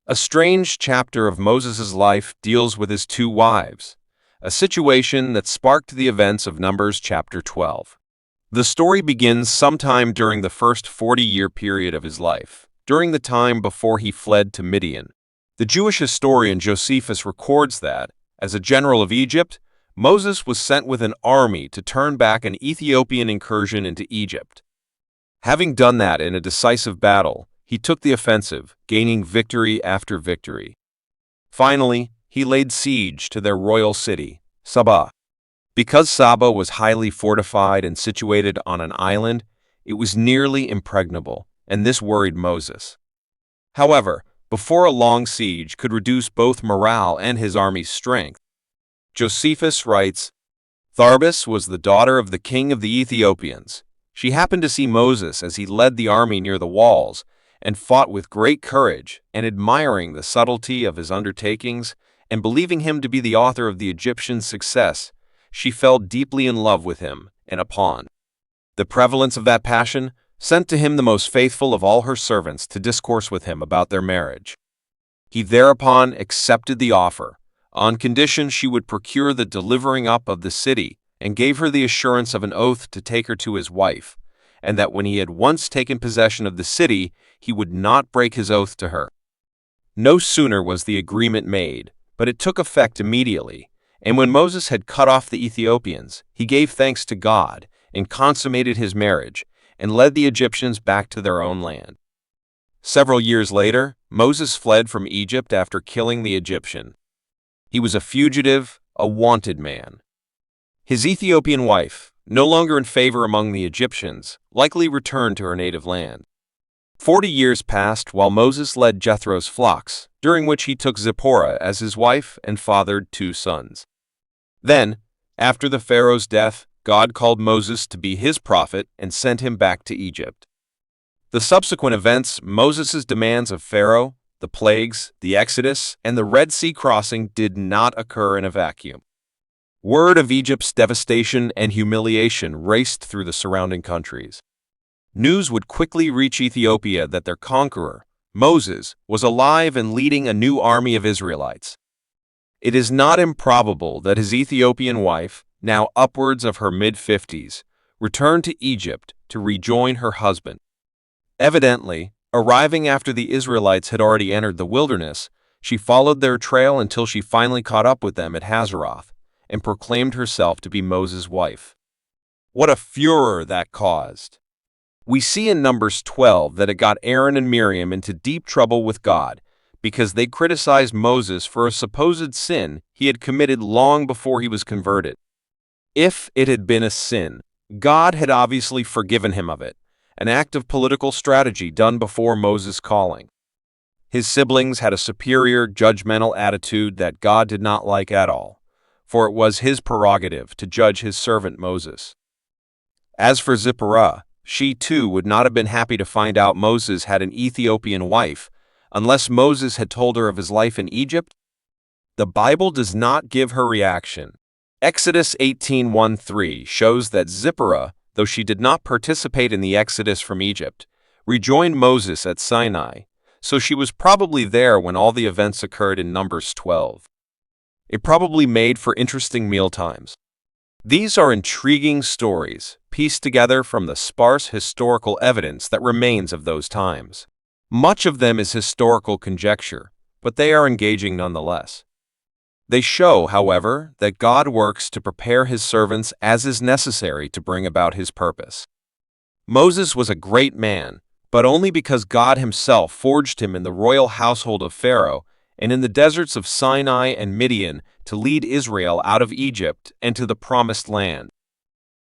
A strange chapter of Moses' life deals with his two wives, a situation that sparked the events of Numbers chapter 12. The story begins sometime during the first 40-year period of his life, during the time before he fled to Midian. The Jewish historian Josephus records that, as a general of Egypt, Moses was sent with an army to turn back an Ethiopian incursion into Egypt. Having done that in a decisive battle, he took the offensive, gaining victory after victory. Finally, he laid siege to their royal city, Saba. Because Saba was highly fortified and situated on an island, it was nearly impregnable, and this worried Moses. However, before a long siege could reduce both morale and his army's strength, Josephus writes, Tharbis was the daughter of the king of the Ethiopians. She happened to see Moses as he led the army near the walls, and fought with great courage, and admiring the subtlety of his undertakings, and believing him to be the author of the Egyptians' success, she fell deeply in love with him, and upon the prevalence of that passion, sent to him the most faithful of all her servants to discourse with him about their marriage. He thereupon accepted the offer, on condition she would procure the delivering up of the city, and gave her the assurance of an oath to take her to his wife, and that when he had once taken possession of the city, he would not break his oath to her. No sooner was the agreement made, but it took effect immediately, and when Moses had cut off the Ethiopians, he gave thanks to God, and consummated his marriage, and led the Egyptians back to their own land. Several years later, Moses fled from Egypt after killing the Egyptian. He was a fugitive, a wanted man. His Ethiopian wife, no longer in favor among the Egyptians, likely returned to her native land. 40 years passed while Moses led Jethro's flocks, during which he took Zipporah as his wife and fathered 2 sons. Then, after the Pharaoh's death, God called Moses to be his prophet and sent him back to Egypt. The subsequent events, Moses' demands of Pharaoh, the plagues, the Exodus, and the Red Sea crossing did not occur in a vacuum. Word of Egypt's devastation and humiliation raced through the surrounding countries. News would quickly reach Ethiopia that their conqueror, Moses, was alive and leading a new army of Israelites. It is not improbable that his Ethiopian wife, now upwards of her mid-50s, returned to Egypt to rejoin her husband. Evidently, arriving after the Israelites had already entered the wilderness, she followed their trail until she finally caught up with them at Hazeroth, and proclaimed herself to be Moses' wife. What a furor that caused! We see in Numbers 12 that it got Aaron and Miriam into deep trouble with God because they criticized Moses for a supposed sin he had committed long before he was converted. If it had been a sin, God had obviously forgiven him of it, an act of political strategy done before Moses' calling. His siblings had a superior, judgmental attitude that God did not like at all, for it was his prerogative to judge his servant Moses. As for Zipporah, she too would not have been happy to find out Moses had an Ethiopian wife, unless Moses had told her of his life in Egypt. The Bible does not give her reaction. Exodus 18:1-3 shows that Zipporah, though she did not participate in the exodus from Egypt, rejoined Moses at Sinai, so she was probably there when all the events occurred in Numbers 12. It probably made for interesting mealtimes. These are intriguing stories, pieced together from the sparse historical evidence that remains of those times. Much of them is historical conjecture, but they are engaging nonetheless. They show, however, that God works to prepare his servants as is necessary to bring about his purpose. Moses was a great man, but only because God himself forged him in the royal household of Pharaoh and in the deserts of Sinai and Midian to lead Israel out of Egypt and to the promised land.